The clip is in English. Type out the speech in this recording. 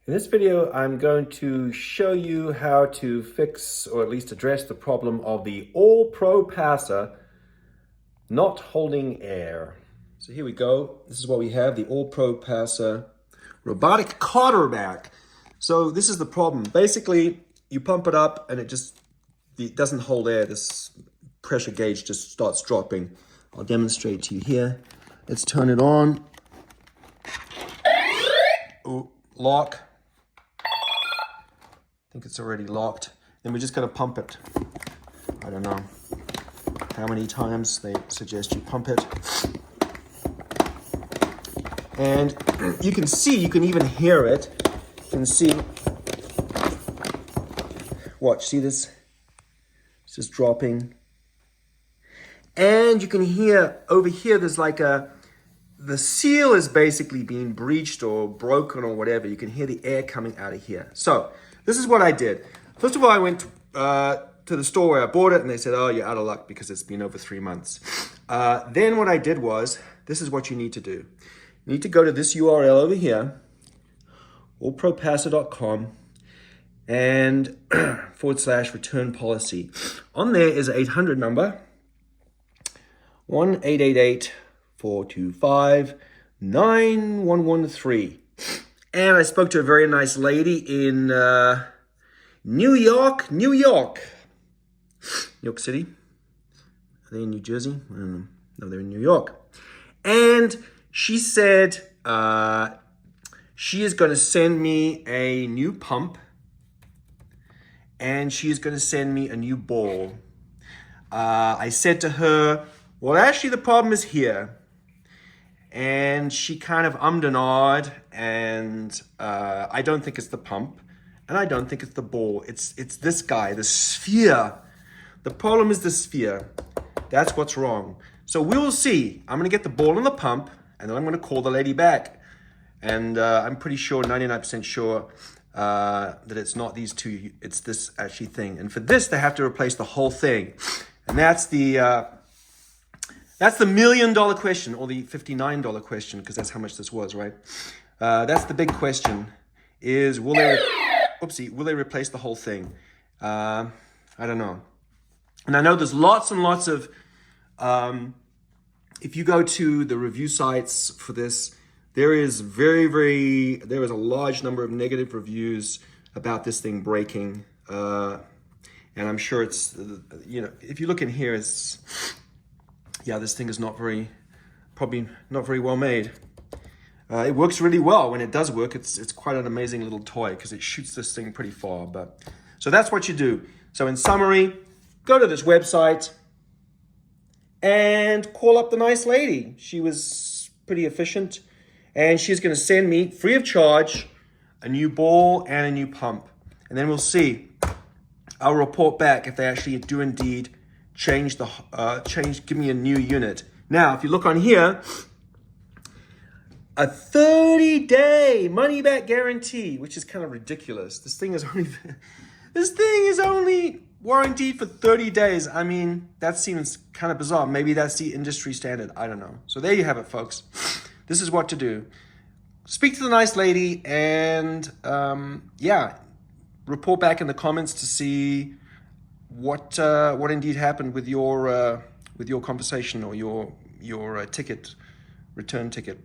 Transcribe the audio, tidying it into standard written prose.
In this video, I'm going to show you how to fix or at least address the problem of the All-Pro passer not holding air. So here we go. This is what we have, the All-Pro passer robotic quarterback. So this is the problem. Basically, you pump it up and it doesn't hold air. This pressure gauge just starts dropping. I'll demonstrate to you here. Let's turn it on. Ooh, lock. I think it's already locked. Then we're just going to pump it. I don't know how many times they suggest you pump it. And you can see, you can even hear it. You can see, watch, see this? It's just dropping. And you can hear over here, there's like the seal is basically being breached or broken or whatever. You can hear the air coming out of here. So this is what I did. First of all, I went to the store where I bought it and they said, oh, you're out of luck because it's been over 3 months. Then what I did was, this is what you need to do. You need to go to this URL over here, allpropasser.com and /return policy. On there is an 800 number, 1-888-425-9113. And I spoke to a very nice lady in New York City. Are they in New Jersey? I don't know. No, they're in New York. And she said she is going to send me a new pump and she is going to send me a new ball. I said to her, well, actually the problem is here. And she kind of ummed and ahed, and I don't think it's the pump, and I don't think it's the ball. It's this guy, the sphere. The problem is the sphere. That's what's wrong. So we will see. I'm going to get the ball and the pump, and then I'm going to call the lady back. And I'm pretty sure, 99% sure, that it's not these two. It's this actually thing. And for this, they have to replace the whole thing. And that's the $1 million question, or the $59 question, because that's how much this was, right? That's the big question, is will they replace the whole thing? I don't know. And I know there's lots and lots of, if you go to the review sites for this, there is a large number of negative reviews about this thing breaking. And I'm sure it's, if you look in here, yeah, this thing is probably not very well made. It works really well. When it does work, it's quite an amazing little toy because it shoots this thing pretty far. So that's what you do. So in summary, go to this website and call up the nice lady. She was pretty efficient, and she's going to send me, free of charge, a new ball and a new pump. And then we'll see. I'll report back if they actually do indeed give me a new unit. Now, if you look on here, a 30-day money-back guarantee, which is kind of ridiculous. This thing is only warranted for 30 days. I mean, that seems kind of bizarre. Maybe that's the industry standard. I don't know. So there you have it, folks. This is what to do. Speak to the nice lady and, report back in the comments to see what indeed happened with your conversation or your return ticket.